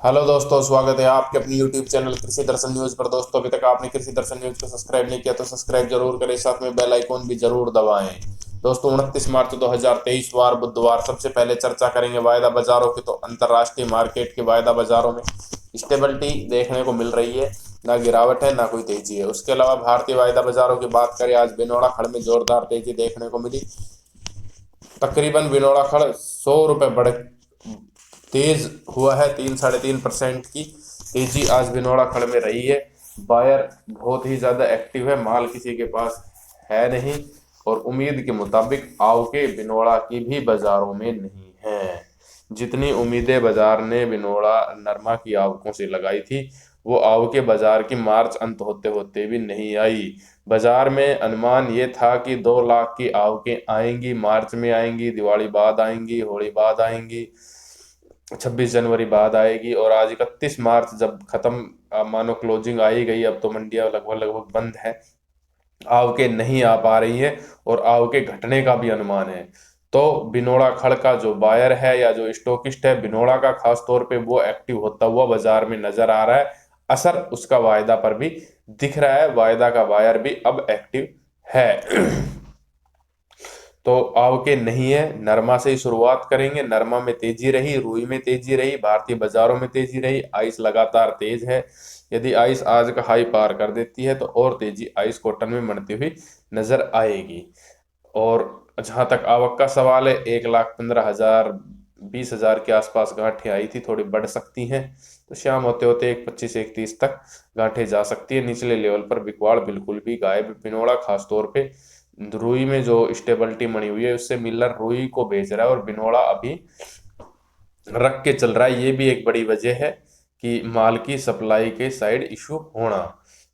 Hello दोस्तों, स्वागत है आपके अपनी यूट्यूब चैनल कृषि दर्शन न्यूज पर। दोस्तों, अभी तक आपने कृषि दर्शन न्यूज को सब्सक्राइब नहीं किया तो सब्सक्राइब जरूर करें, साथ में बेल आइकॉन भी जरूर दबाएं। दोस्तों, 29 मार्च 2023 वार बुधवार, सबसे पहले चर्चा करेंगे वायदा बाजारों की। तो अंतर्राष्ट्रीय मार्केट के वायदा बाजारों में स्टेबिलिटी देखने को मिल रही है, ना गिरावट है ना कोई तेजी है। उसके अलावा भारतीय वायदा बाजारों की बात करें, आज बिनोड़ा खड़ में जोरदार तेजी देखने को मिली। तकरीबन बिनोड़ा खड़ 100 रुपये बढ़ तेज हुआ है। 3 साढ़े 3% की तेजी आज बिनोड़ा खड़ में रही है। बायर बहुत ही ज्यादा एक्टिव है, माल किसी के पास है नहीं, और उम्मीद के मुताबिक आवके बिनोड़ा की भी बाजारों में नहीं है। जितनी उम्मीदें बाजार ने बिनोड़ा नरमा की आवकों से लगाई थी, वो आवके बाजार की मार्च अंत होते होते भी नहीं आई। बाजार में अनुमान ये था कि 2 लाख की आवकें आएंगी, मार्च में आएंगी, दिवाली बाद आएंगी, होली बाद आएंगी, 26 जनवरी बाद आएगी। और आज 31 मार्च जब खत्म, मानो क्लोजिंग आई गई, अब तो मंडियां लगभग लगभग बंद है, आवके नहीं आ पा रही है और आवके घटने का भी अनुमान है। तो बिनोड़ा खड़ का जो बायर है या जो स्टॉकिस्ट है बिनोड़ा का, खास तौर पे वो एक्टिव होता हुआ बाजार में नजर आ रहा है। असर उसका वायदा पर भी दिख रहा है, वायदा का बायर भी अब एक्टिव है। तो आवके नहीं है। नरमा से ही शुरुआत करेंगे। नरमा में तेजी रही, रुई में तेजी रही, भारतीय बाजारों में तेजी रही। आइस लगातार तेज है। यदि आइस आज का हाई पार कर देती है तो और तेजी आइस कॉटन में बढ़ती हुई नजर आएगी। और जहां तक आवक का सवाल है, 1,15,000 20,000 के आसपास गांठें आई थी, थोड़ी बढ़ सकती हैं। तो शाम होते होते 1,25 1,30 तक गांठें जा सकती है। निचले लेवल पर बिकवाड़ बिल्कुल भी गायब बिनोड़ा, खासतौर पे रुई में जो स्टेबिलिटी बनी हुई है उससे मिलर रुई को बेच रहा है और बिनोड़ा अभी रख के चल रहा है। ये भी एक बड़ी वजह है कि माल की सप्लाई के साइड इशू होना।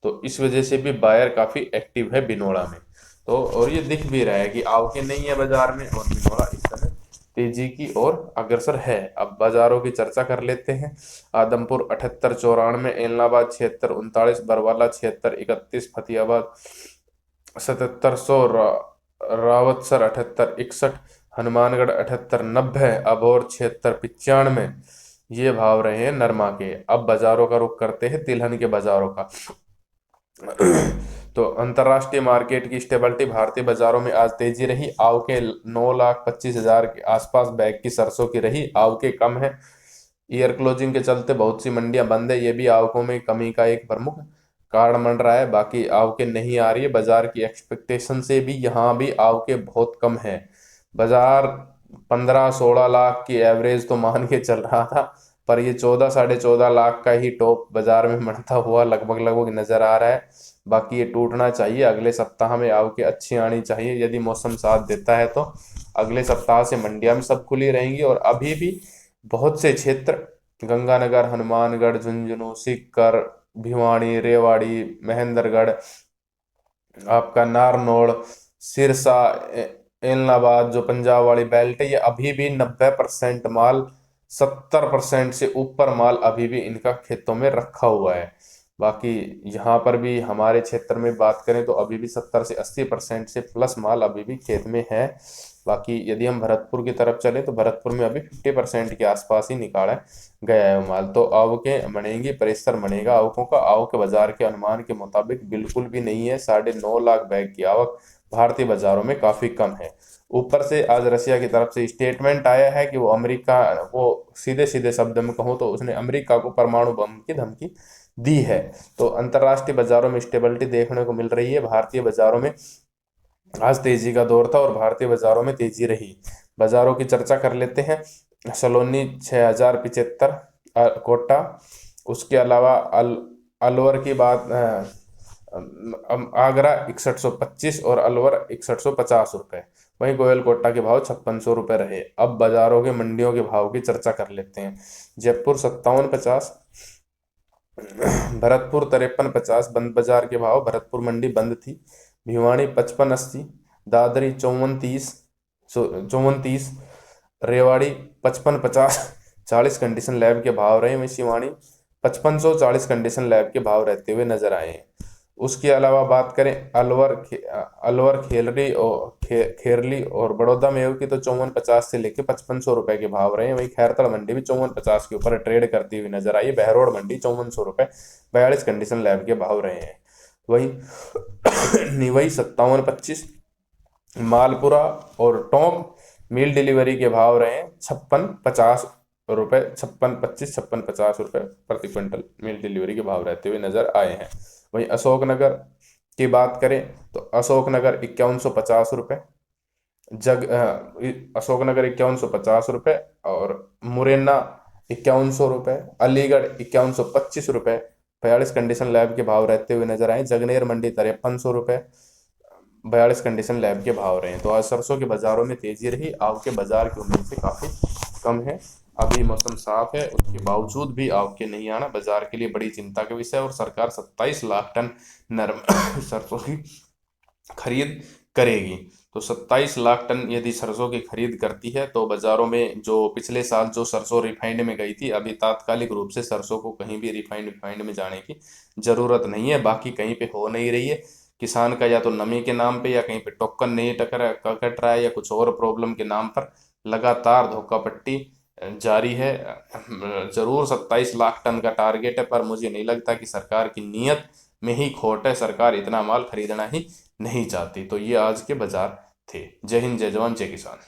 तो इस वजह से भी बायर काफी एक्टिव है बिनोड़ा में। तो और ये दिख भी रहा है कि आवके नहीं है बाजार में और बिनोड़ा इस समय तेजी की ओर अग्रसर है। अब बाजारों की चर्चा कर लेते हैं। आदमपुर 78 94, एलनाबाद 76 39, बरवाला 76 31, फतेहाबाद 7700, रावतसर 78 61, हनुमानगढ़ 78 90, अबोर 76 95। ये भाव रहे हैं नरमा के। अब बाजारों का रुख करते हैं तिलहन के बाजारों का। तो अंतरराष्ट्रीय मार्केट की स्टेबिलिटी, भारतीय बाजारों में आज तेजी रही। आवके 9,25,000 के आसपास बैग की सरसों की रही। आवके कम है, ईयर क्लोजिंग के चलते बहुत सी मंडियां बंद है, ये भी आवकों में कमी का एक प्रमुख कारण बन रहा है। बाकी आवके नहीं आ रही है, बाजार की एक्सपेक्टेशन से भी यहाँ भी आवके बहुत कम है। बाजार 15 16 लाख की एवरेज तो मान के चल रहा था, पर ये 14 साढ़े 14 लाख का ही टॉप बाजार में बढ़ता हुआ लगभग लगभग नजर आ रहा है। बाकी ये टूटना चाहिए, अगले सप्ताह में आवके अच्छी आनी चाहिए। यदि मौसम साथ देता है तो अगले सप्ताह से मंडियां में सब खुली रहेंगी। और अभी भी बहुत से क्षेत्र, गंगानगर, हनुमानगढ़, झुंझुनू, सीकर, भिवाड़ी, रेवाड़ी, महेंद्रगढ़, आपका नारनौल, सिरसा, एलनाबाद, जो पंजाब वाली बेल्ट है, ये अभी भी 90% माल, 70% से ऊपर माल अभी भी इनका खेतों में रखा हुआ है। बाकी यहाँ पर भी हमारे क्षेत्र में बात करें तो अभी भी 70 से 80% से प्लस माल अभी भी खेत में है। बाकी यदि हम भरतपुर की तरफ चले तो भरतपुर में अभी 50% के आसपास ही निकाला गया है माल। तो आवकें बढ़ेंगी, परिसर बढ़ेगा आवकों का। आवक बाजार के अनुमान के मुताबिक बिल्कुल भी नहीं है। 9.5 लाख बैग की आवक भारतीय बाजारों में काफी कम है। ऊपर से आज रशिया की तरफ से स्टेटमेंट आया है कि वो अमेरिका, वो सीधे सीधे शब्द में कहूँ तो उसने अमेरिका को परमाणु बम की धमकी दी है। तो अंतर्राष्ट्रीय बाजारों में स्टेबिलिटी देखने को मिल रही है। भारतीय बाजारों में आज तेजी का दौर था और भारतीय बाजारों में तेजी रही। बाजारों की चर्चा कर लेते हैं। सलोनी 6,075, कोटा, उसके अलावा अलवर की बात, आगरा 6125 और अलवर 6150 रुपये। वहीं गोयल कोटा के भाव 5600 रुपये रहे। अब बाजारों के मंडियों के भाव की चर्चा कर लेते हैं। जयपुर 5750, भरतपुर 5350 बंद बाजार के भाव, भरतपुर मंडी बंद थी। भिवाड़ी 5580, दादरी 5430, रेवाड़ी 5550 40 कंडीशन लैब के भाव रहे। वहीं शिवानी 5540 कंडीशन लैब के भाव रहते हुए नजर आए हैं। उसके अलावा बात करें अलवर खेरली और बड़ौदा मेव की, तो 5450 से लेके 5500 रुपए के भाव रहे हैं। वही खैरतड़ मंडी भी 5450 के ऊपर ट्रेड करती हुई नजर आई। बहरोड मंडी 5400 रुपए 42 कंडीशन लैब के भाव रहे हैं। वही निवई 5725, मालपुरा और टोंक मील डिलीवरी के भाव रहे हैं 5650 रुपए, 5625 5650 रुपए प्रति क्विंटल मील डिलीवरी के भाव रहते हुए नजर आए हैं। वहीं अशोकनगर की बात करें तो अशोकनगर 5150 रुपये, अशोकनगर 5150 रुपये, और मुरैना 5100 रुपये, अलीगढ़ 5125 रुपये 42 कंडीशन लैब के भाव रहते हुए नजर आए। जगनेर मंडी 5300 रुपये 42 कंडीशन लैब के भाव रहे हैं। तो आज सरसों के बाजारों में तेजी रही। आव के बाजार की उम्मीद से काफी कम है। अभी मौसम साफ है, उसके बावजूद भी आव के नहीं आना बाजार के लिए बड़ी चिंता का विषय है। और सरकार 27 लाख टन नरम सरसों की खरीद करेगी। तो 27 लाख टन यदि सरसों की खरीद करती है तो बाजारों में जो पिछले साल जो सरसों रिफाइंड में गई थी, अभी तात्कालिक रूप से सरसों को कहीं भी रिफाइंड में जाने की जरूरत नहीं है। बाकी कहीं पे हो नहीं रही है। किसान का या तो नमी के नाम पे, या कहीं पे टोकन नहीं कट रहा है, या कुछ और प्रॉब्लम के नाम पर लगातार धोखा पट्टी जारी है। जरूर 27 लाख टन का टारगेट है, पर मुझे नहीं लगता कि सरकार की नीयत में ही खोट है। सरकार इतना माल खरीदना ही नहीं चाहती। तो ये आज के बाजार थे। जय हिंद, जय जवान, जय किसान।